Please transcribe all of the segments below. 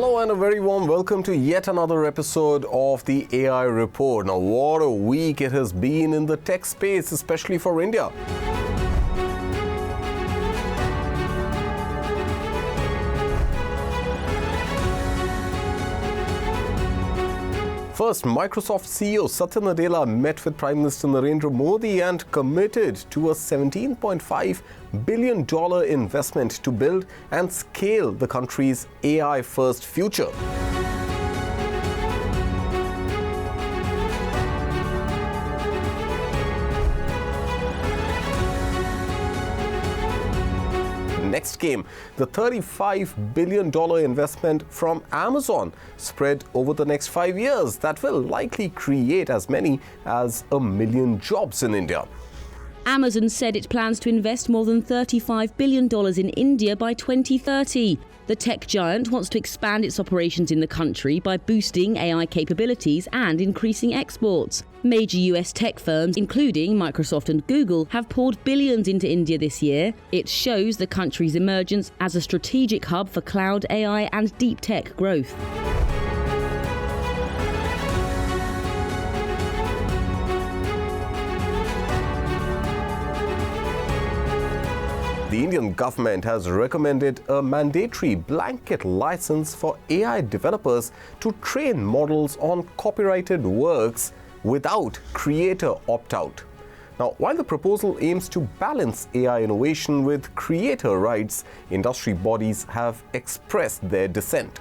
Hello and a very warm welcome to yet another episode of the AI Report. Now, what a week it has been in the tech space, especially for India. First, Microsoft CEO Satya Nadella met with Prime Minister Narendra Modi and committed to a $17.5 billion investment to build and scale the country's AI-first future. Next came the $35 billion investment from Amazon, spread over the next 5 years, that will likely create as many as 1 million jobs in India. Amazon said it plans to invest more than $35 billion in India by 2030. The tech giant wants to expand its operations in the country by boosting AI capabilities and increasing exports. Major US tech firms, including Microsoft and Google, have poured billions into India this year. It shows the country's emergence as a strategic hub for cloud, AI and deep tech growth. The Indian government has recommended a mandatory blanket license for AI developers to train models on copyrighted works without creator opt-out. Now, while the proposal aims to balance AI innovation with creator rights, industry bodies have expressed their dissent.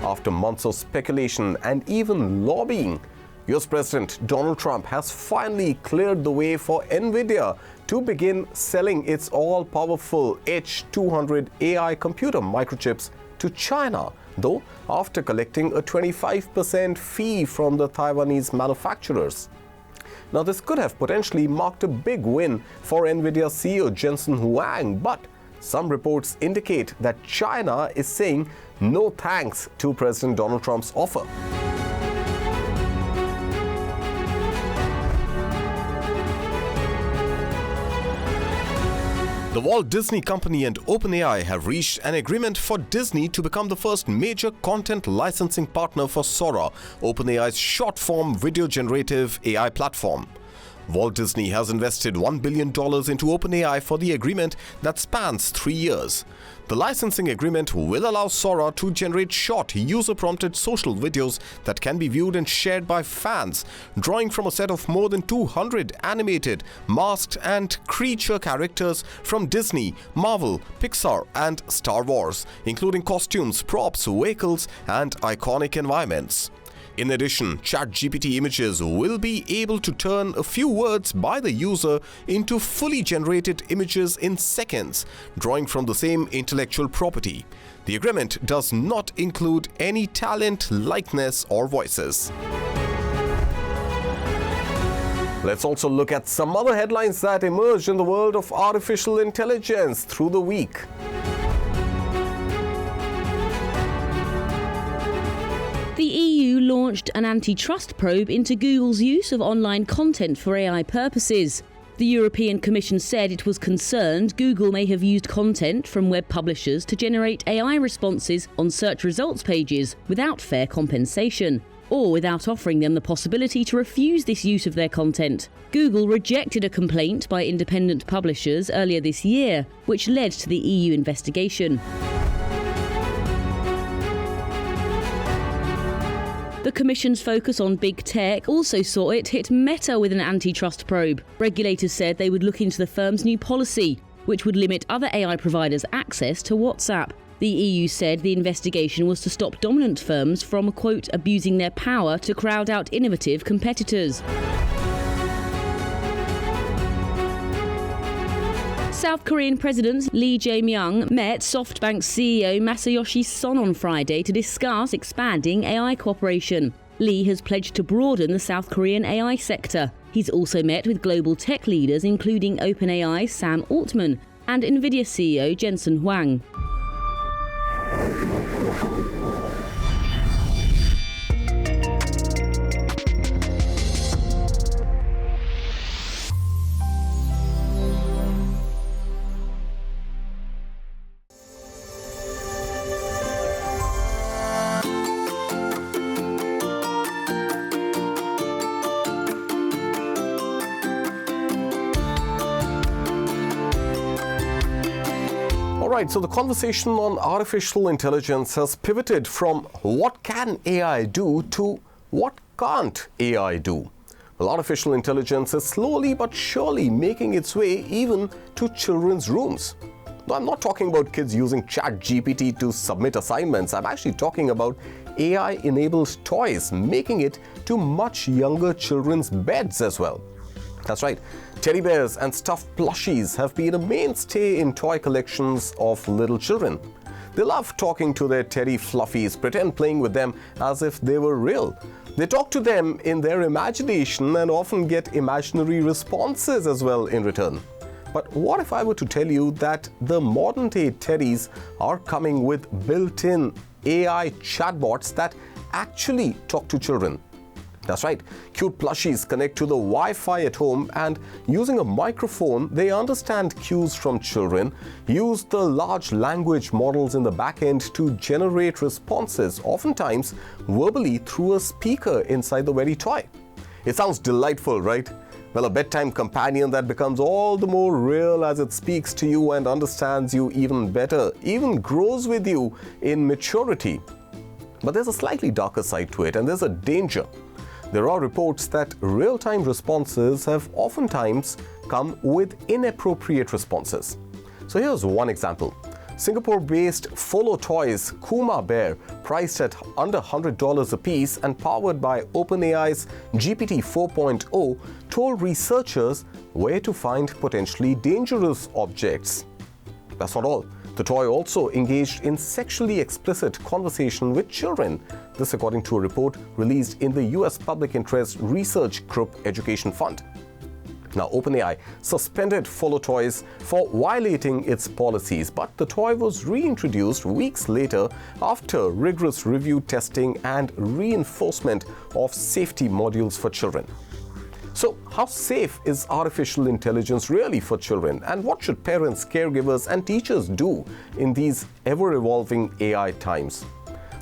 After months of speculation and even lobbying, US President Donald Trump has finally cleared the way for NVIDIA to begin selling its all-powerful H200 AI computer microchips to China, though after collecting a 25% fee from the Taiwanese manufacturers. Now, this could have potentially marked a big win for NVIDIA CEO Jensen Huang, but some reports indicate that China is saying no thanks to President Donald Trump's offer. The Walt Disney Company and OpenAI have reached an agreement for Disney to become the first major content licensing partner for Sora, OpenAI's short-form video generative AI platform. Walt Disney has invested $1 billion into OpenAI for the agreement that spans 3 years. The licensing agreement will allow Sora to generate short, user-prompted social videos that can be viewed and shared by fans, drawing from a set of more than 200 animated, masked and creature characters from Disney, Marvel, Pixar and Star Wars, including costumes, props, vehicles and iconic environments. In addition, ChatGPT images will be able to turn a few words by the user into fully generated images in seconds, drawing from the same intellectual property. The agreement does not include any talent, likeness, or voices. Let's also look at some other headlines that emerged in the world of artificial intelligence through the week. The EU launched an antitrust probe into Google's use of online content for AI purposes. The European Commission said it was concerned Google may have used content from web publishers to generate AI responses on search results pages without fair compensation, or without offering them the possibility to refuse this use of their content. Google rejected a complaint by independent publishers earlier this year, which led to the EU investigation. The Commission's focus on big tech also saw it hit Meta with an antitrust probe. Regulators said they would look into the firm's new policy, which would limit other AI providers' access to WhatsApp. The EU said the investigation was to stop dominant firms from, quote, abusing their power to crowd out innovative competitors. South Korean President Lee Jae-myung met SoftBank CEO Masayoshi Son on Friday to discuss expanding AI cooperation. Lee has pledged to broaden the South Korean AI sector. He's also met with global tech leaders including OpenAI Sam Altman and NVIDIA CEO Jensen Huang. Alright, so the conversation on artificial intelligence has pivoted from what can AI do to what can't AI do. Well, artificial intelligence is slowly but surely making its way even to children's rooms. Now, I'm not talking about kids using ChatGPT to submit assignments. I'm actually talking about AI-enabled toys making it to much younger children's beds as well. That's right, teddy bears and stuffed plushies have been a mainstay in toy collections of little children. They love talking to their teddy fluffies, pretend playing with them as if they were real. They talk to them in their imagination and often get imaginary responses as well in return. But what if I were to tell you that the modern-day teddies are coming with built-in AI chatbots that actually talk to children? That's right, cute plushies connect to the Wi-Fi at home, and using a microphone, they understand cues from children, use the large language models in the back end to generate responses, oftentimes verbally through a speaker inside the very toy. It sounds delightful, right? Well, a bedtime companion that becomes all the more real as it speaks to you and understands you even better, even grows with you in maturity. But there's a slightly darker side to it, and there's a danger. There are reports that real-time responses have oftentimes come with inappropriate responses. So here's one example. Singapore-based Follow Toys Kuma Bear, priced at under $100 a piece and powered by OpenAI's GPT 4.0, told researchers where to find potentially dangerous objects. That's not all. The toy also engaged in sexually explicit conversation with children. This according to a report released in the US Public Interest Research Group Education Fund. Now, OpenAI suspended Follow Toys for violating its policies, but the toy was reintroduced weeks later after rigorous review, testing, and reinforcement of safety modules for children. So, how safe is artificial intelligence really for children? And what should parents, caregivers, and teachers do in these ever-evolving AI times?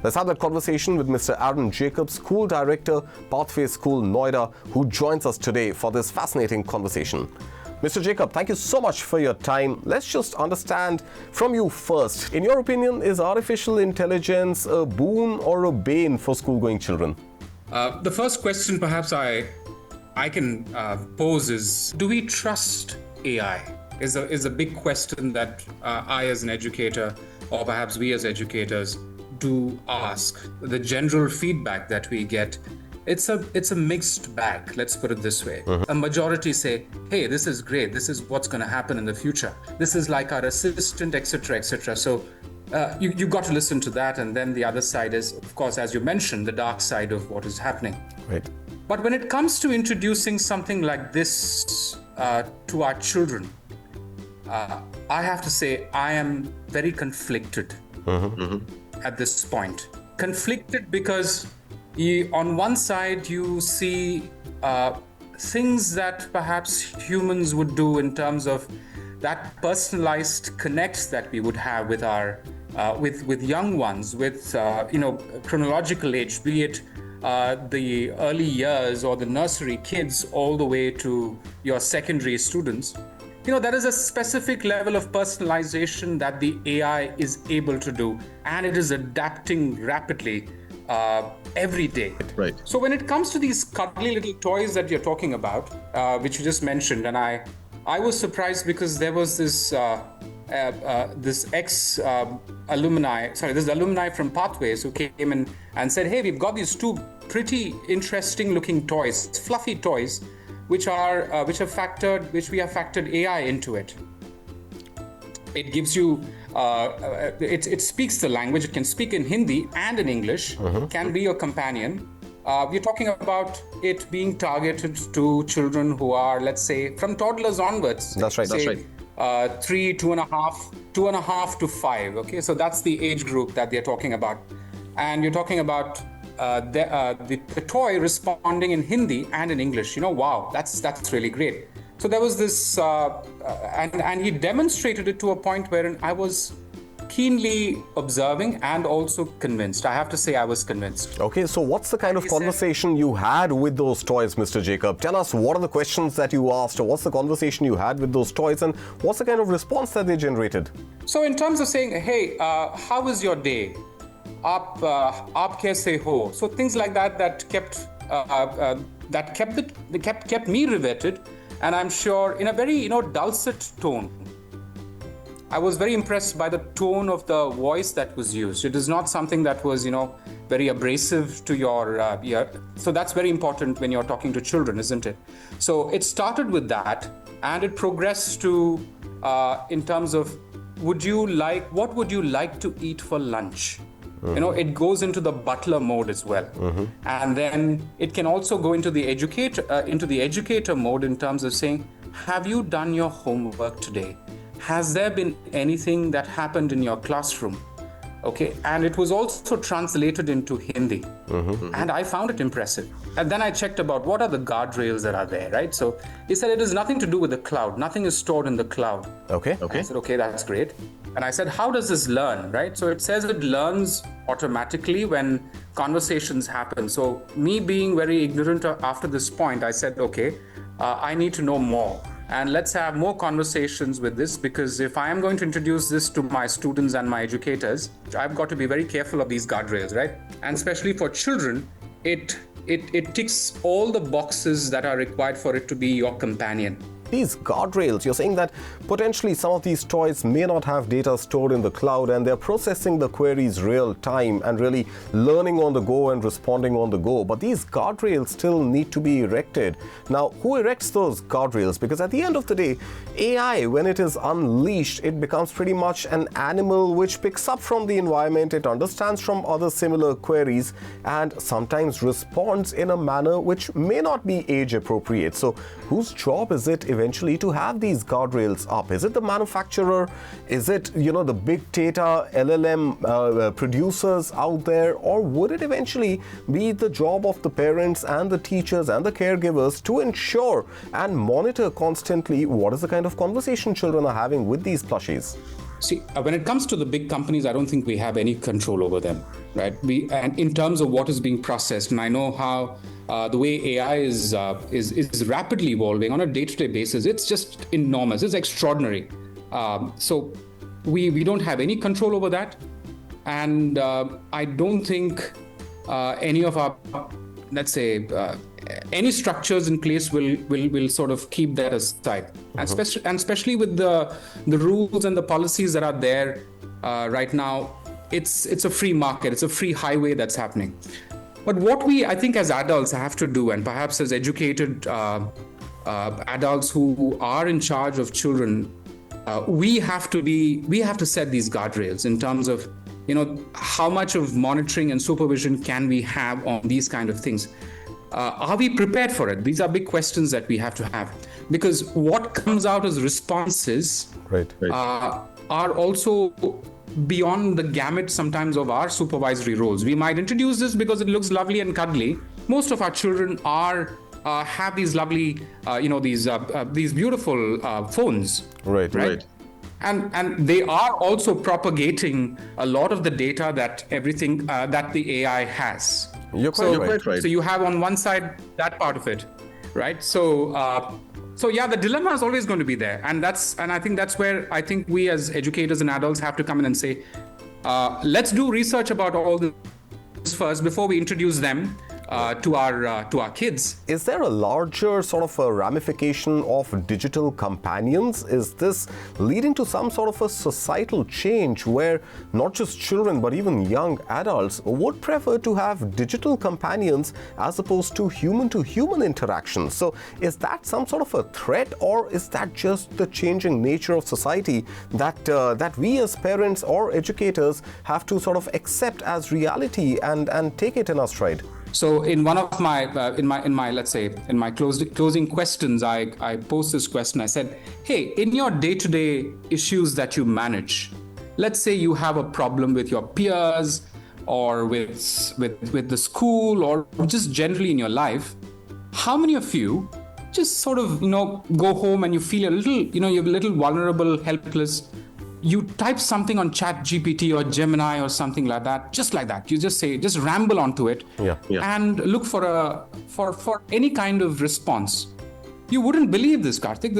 Let's have that conversation with Mr. Aaron Jacobs, School Director, Pathway School, Noida, who joins us today for this fascinating conversation. Mr. Jacob, thank you so much for your time. Let's just understand from you first. In your opinion, is artificial intelligence a boon or a bane for school-going children? The first question perhaps I can pose is, do we trust AI? Is a big question that I as an educator, or perhaps we as educators, do ask. The general feedback that we get, it's a mixed bag, let's put it this way. A majority say, hey, this is great, this is what's going to happen in the future. This is like our assistant, etc., etc. So you've got to listen to that. And then the other side is, of course, as you mentioned, the dark side of what is happening. Right. But when it comes to introducing something like this to our children, I have to say I am very conflicted at this point. Conflicted because on one side you see things that perhaps humans would do in terms of that personalized connects that we would have with our with young ones, with chronological age, be it the early years or the nursery kids all the way to your secondary students. There is a specific level of personalization that the AI is able to do, and it is adapting rapidly every day. Right. So when it comes to these cuddly little toys that you're talking about, which you just mentioned, and I was surprised because there was this this alumni from Pathways who came in and said, hey, we've got these two pretty interesting looking toys, fluffy toys, which we have factored AI into it. It gives you, it speaks the language. It can speak in Hindi and in English, can be your companion. We're talking about it being targeted to children who are, let's say, from toddlers onwards. That's right. 3, 2.5 to 5. Okay, so that's the age group that they're talking about. And you're talking about the toy responding in Hindi and in English. Wow, that's really great. So there was this, and he demonstrated it to a point wherein I was keenly observing and also convinced. I have to say I was convinced. Okay, so what's the kind of conversation you had with those toys, Mr. Jacob? Tell us, what are the questions that you asked, or what's the conversation you had with those toys, and what's the kind of response that they generated? So in terms of saying, hey, how was your day? Aap kaise ho? So things like that kept me riveted, and I'm sure in a very dulcet tone. I was very impressed by the tone of the voice that was used. It is not something that was very abrasive to your ear. So that's very important when you're talking to children, isn't it? So it started with that, and it progressed to in terms of what would you like to eat for lunch? It goes into the butler mode as well. And then it can also go into the educator mode in terms of saying, have you done your homework today? Has there been anything that happened in your classroom? Okay, and it was also translated into Hindi. And I found it impressive. And then I checked about what are the guardrails that are there, right? So he said it has nothing to do with the cloud. Nothing is stored in the cloud. Okay. I said, okay, that's great. And I said, how does this learn, right? So it says it learns automatically when conversations happen. So me being very ignorant after this point, I said, okay, I need to know more. And let's have more conversations with this, because if I am going to introduce this to my students and my educators, I've got to be very careful of these guardrails, right? And especially for children, it ticks all the boxes that are required for it to be your companion. These guardrails, you're saying that potentially some of these toys may not have data stored in the cloud, and they're processing the queries real time and really learning on the go and responding on the go. But these guardrails still need to be erected. Now, who erects those guardrails? Because at the end of the day, AI, when it is unleashed, it becomes pretty much an animal which picks up from the environment, it understands from other similar queries, and sometimes responds in a manner which may not be age appropriate. So whose job is it eventually to have these guardrails up? Is it the manufacturer? Is it, the big data LLM producers out there? Or would it eventually be the job of the parents and the teachers and the caregivers to ensure and monitor constantly what is the kind of conversation children are having with these plushies? See, when it comes to the big companies, I don't think we have any control over them, right? And in terms of what is being processed, and I know how the way AI is rapidly evolving on a day-to-day basis, it's just enormous. It's extraordinary. So we don't have any control over that, and I don't think any of our, let's say, any structures in place will sort of keep that aside. And especially with the rules and the policies that are there right now, it's a free market, it's a free highway that's happening. But what we, I think, as adults have to do, and perhaps as educated adults who are in charge of children, we have to set these guardrails in terms of, how much of monitoring and supervision can we have on these kind of things? Are we prepared for it? These are big questions that we have to have, because what comes out as responses are also beyond the gamut sometimes of our supervisory roles. We might introduce this because it looks lovely and cuddly. Most of our children have these lovely, these beautiful phones. Right. And they are also propagating a lot of the data that the AI has. You're quite right. So you have on one side that part of it, right? So yeah, the dilemma is always going to be there, and I think that's where I think we as educators and adults have to come in and say, let's do research about all this first before we introduce them to our kids. Is there a larger sort of a ramification of digital companions? Is this leading to some sort of a societal change where not just children but even young adults would prefer to have digital companions as opposed to human interactions? So is that some sort of a threat, or is that just the changing nature of society that we as parents or educators have to sort of accept as reality and take it in our stride? So in one of my let's say in my closing questions, I posed this question. I said, hey, in your day-to-day issues that you manage, let's say you have a problem with your peers or with the school or just generally in your life, how many of you just sort of go home and you feel a little, you're a little vulnerable, helpless, you type something on ChatGPT or Gemini or something like that, just like that. You just ramble onto it and look for any kind of response. You wouldn't believe this, Karthik.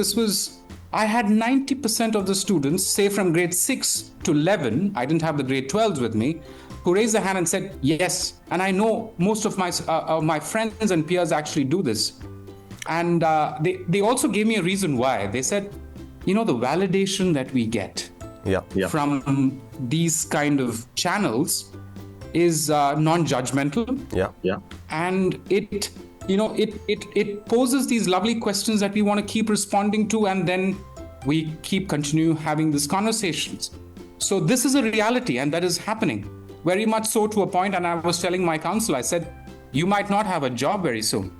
I had 90% of the students, say from grade 6 to 11, I didn't have the grade 12s with me, who raised their hand and said, yes. And I know most of my friends and peers actually do this. And they also gave me a reason why. They said, the validation that we get from these kind of channels is non-judgmental. And it poses these lovely questions that we want to keep responding to, and then we continue having these conversations. So this is a reality, and that is happening very much so to a point. And I was telling my counsel, I said, you might not have a job very soon.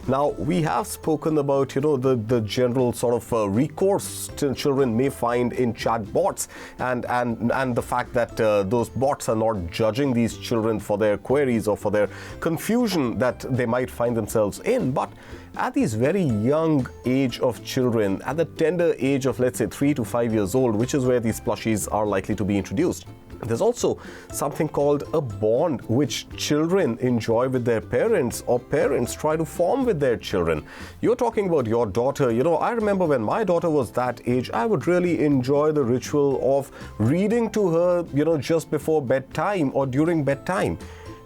Now, we have spoken about, the general sort of recourse children may find in chatbots and the fact that those bots are not judging these children for their queries or for their confusion that they might find themselves in. But at this very young age of children, at the tender age of, let's say, 3 to 5 years old, which is where these plushies are likely to be introduced, there's also something called a bond which children enjoy with their parents, or parents try to form with their children. You're talking about your daughter. I remember when my daughter was that age, I would really enjoy the ritual of reading to her, just before bedtime or during bedtime.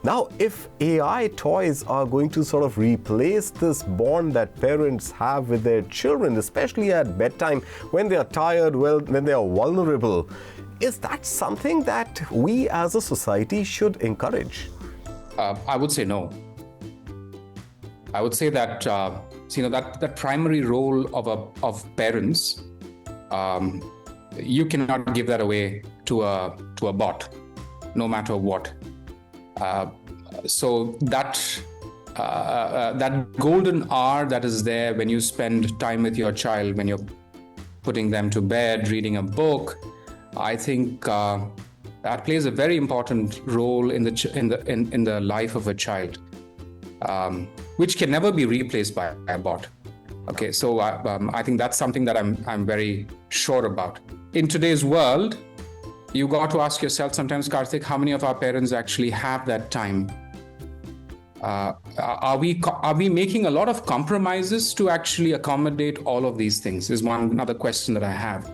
Now, if AI toys are going to sort of replace this bond that parents have with their children, especially at bedtime when they are tired, when they are vulnerable, is that something that we as a society should encourage? I would say no. I would say that that primary role of parents, you cannot give that away to a bot, no matter what. So that golden hour that is there when you spend time with your child, when you're putting them to bed, reading a book, I think that plays a very important role in the life of a child, which can never be replaced by a bot. Okay, so I think that's something that I'm very sure about. In today's world, you got to ask yourself sometimes, Karthik, how many of our parents actually have that time? Are we making a lot of compromises to actually accommodate all of these things? Is another question that I have.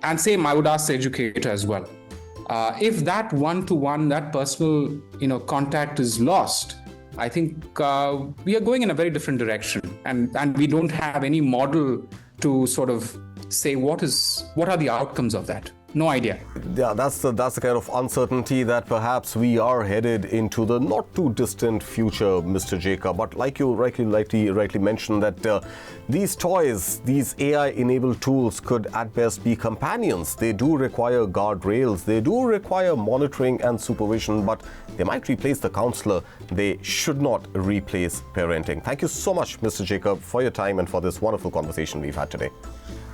And same, I would ask the educator as well. If that one-to-one, that personal, contact is lost, I think we are going in a very different direction, and we don't have any model to sort of say what are the outcomes of that. No idea. Yeah, that's the kind of uncertainty that perhaps we are headed into the not too distant future, Mr. Jacob. But like you rightly mentioned, that these toys, these AI-enabled tools could at best be companions. They do require guardrails. They do require monitoring and supervision, but they might replace the counselor. They should not replace parenting. Thank you so much, Mr. Jacob, for your time and for this wonderful conversation we've had today.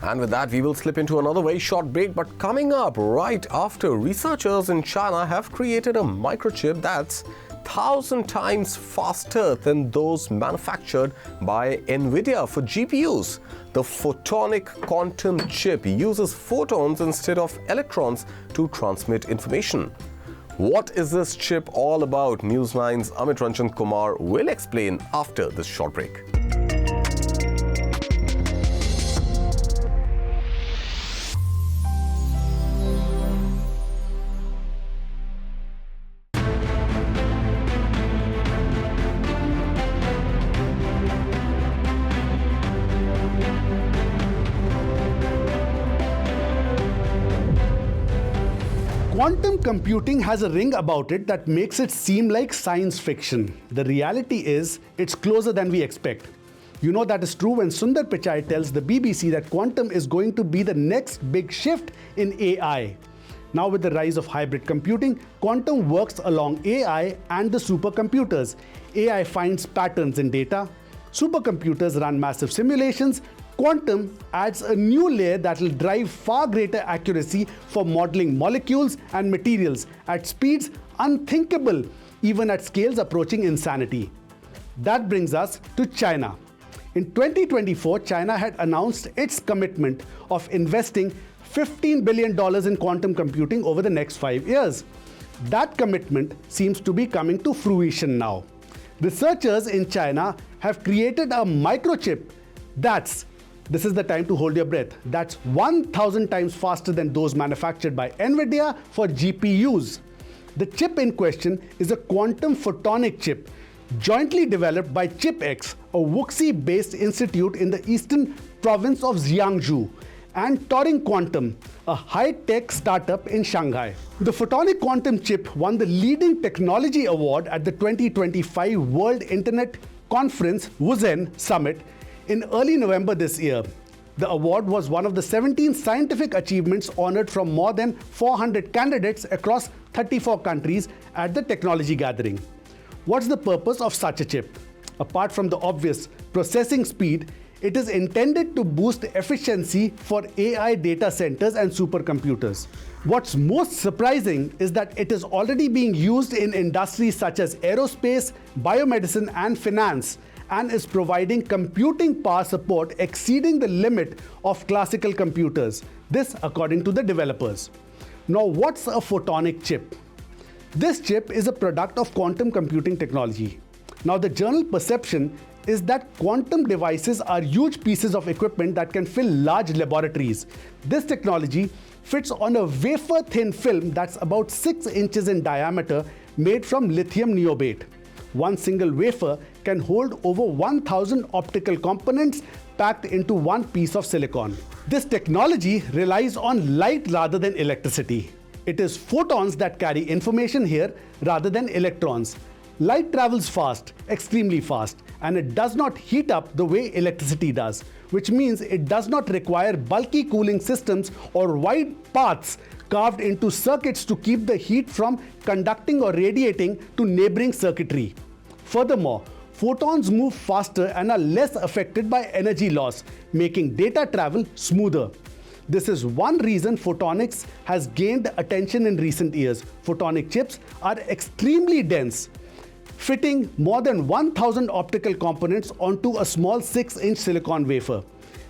And with that, we will slip into another very short break. But coming up right after, researchers in China have created a microchip that's 1,000 times faster than those manufactured by NVIDIA for GPUs. The Photonic Quantum chip uses photons instead of electrons to transmit information. What is this chip all about? Newsline's Amit Ranjan Kumar will explain after this short break. Quantum computing has a ring about it that makes it seem like science fiction. The reality is, it's closer than we expect. That is true when Sundar Pichai tells the BBC that quantum is going to be the next big shift in AI. Now with the rise of hybrid computing, quantum works along AI and the supercomputers. AI finds patterns in data. Supercomputers run massive simulations. Quantum adds a new layer that will drive far greater accuracy for modeling molecules and materials at speeds unthinkable, even at scales approaching insanity. That brings us to China. In 2024, China had announced its commitment of investing $15 billion in quantum computing over the next 5 years. That commitment seems to be coming to fruition now. Researchers in China have created a microchip this is the time to hold your breath, that's 1,000 times faster than those manufactured by NVIDIA for GPUs. The chip in question is a quantum photonic chip jointly developed by CHIPX, a Wuxi-based institute in the eastern province of Jiangsu, and Turing Quantum, a high-tech startup in Shanghai. The Photonic Quantum chip won the leading technology award at the 2025 World Internet Conference Wuxi Summit in early November this year. The award was one of the 17 scientific achievements honored from more than 400 candidates across 34 countries at the technology gathering. What's the purpose of such a chip? Apart from the obvious processing speed, it is intended to boost efficiency for AI data centers and supercomputers. What's most surprising is that it is already being used in industries such as aerospace, biomedicine, and finance, and is providing computing power support exceeding the limit of classical computers. This according to the developers. Now, what's a photonic chip? This chip is a product of quantum computing technology. Now, the general perception is that quantum devices are huge pieces of equipment that can fill large laboratories. This technology fits on a wafer-thin film that's about 6 inches in diameter, made from lithium niobate. One single wafer can hold over 1,000 optical components packed into one piece of silicon. This technology relies on light rather than electricity. It is photons that carry information here rather than electrons. Light travels fast, extremely fast, and it does not heat up the way electricity does, which means it does not require bulky cooling systems or wide paths carved into circuits to keep the heat from conducting or radiating to neighboring circuitry. Furthermore, photons move faster and are less affected by energy loss, making data travel smoother. This is one reason photonics has gained attention in recent years. Photonic chips are extremely dense, fitting more than 1,000 optical components onto a small 6-inch silicon wafer.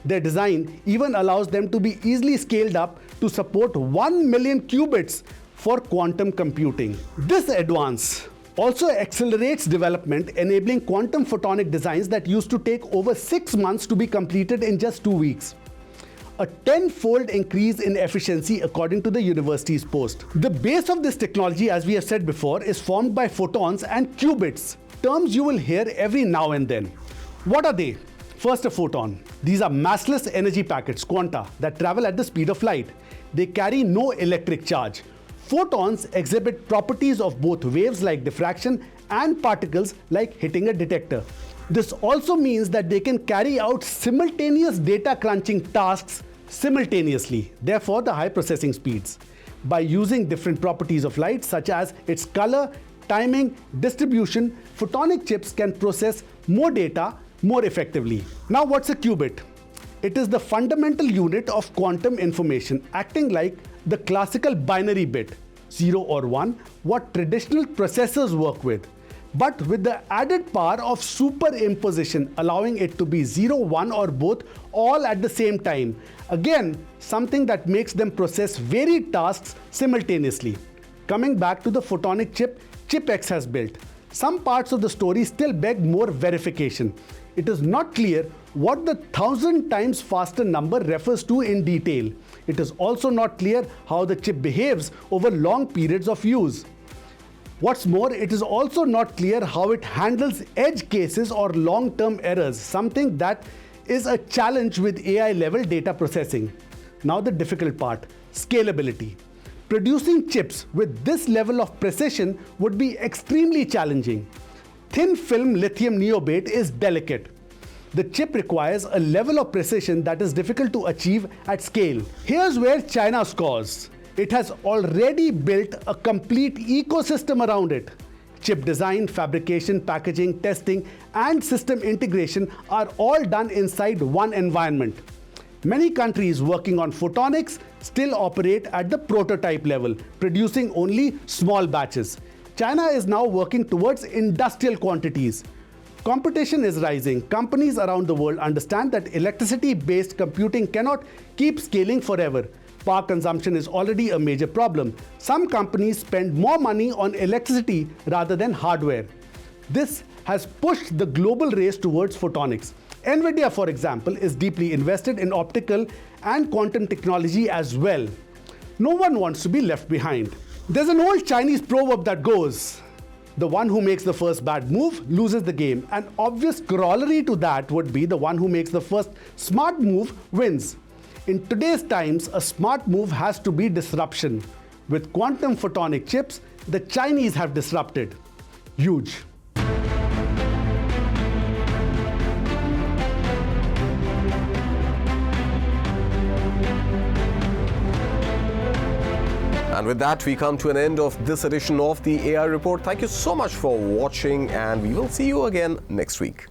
Their design even allows them to be easily scaled up to support 1 million qubits for quantum computing. This advance also accelerates development, enabling quantum photonic designs that used to take over 6 months to be completed in just 2 weeks. A 10-fold increase in efficiency according to the university's post. The base of this technology, as we have said before, is formed by photons and qubits, terms you will hear every now and then. What are they? First, a photon. These are massless energy packets, quanta, that travel at the speed of light. They carry no electric charge. Photons exhibit properties of both waves like diffraction and particles like hitting a detector. This also means that they can carry out simultaneous data crunching tasks simultaneously, therefore the high processing speeds. By using different properties of light such as its color, timing, distribution, photonic chips can process more data more effectively. Now, what's a qubit? It is the fundamental unit of quantum information, acting like the classical binary bit, 0 or 1, what traditional processors work with, but with the added power of superimposition, allowing it to be 0, 1 or both all at the same time. Again, something that makes them process varied tasks simultaneously. Coming back to the photonic chip CHIPX has built, some parts of the story still beg more verification. It is not clear what the 1,000 times faster number refers to in detail. It is also not clear how the chip behaves over long periods of use. What's more, it is also not clear how it handles edge cases or long-term errors, something that is a challenge with AI-level data processing. Now the difficult part, scalability. Producing chips with this level of precision would be extremely challenging. Thin film lithium niobate is delicate. The chip requires a level of precision that is difficult to achieve at scale. Here's where China scores. It has already built a complete ecosystem around it. Chip design, fabrication, packaging, testing, and system integration are all done inside one environment. Many countries working on photonics still operate at the prototype level, producing only small batches. China is now working towards industrial quantities. Competition is rising. Companies around the world understand that electricity-based computing cannot keep scaling forever. Power consumption is already a major problem. Some companies spend more money on electricity rather than hardware. This has pushed the global race towards photonics. NVIDIA, for example, is deeply invested in optical and quantum technology as well. No one wants to be left behind. There's an old Chinese proverb that goes, the one who makes the first bad move loses the game. An obvious corollary to that would be the one who makes the first smart move wins. In today's times, a smart move has to be disruption. With quantum photonic chips, the Chinese have disrupted. Huge. And with that, we come to an end of this edition of the AI Report. Thank you so much for watching, and we will see you again next week.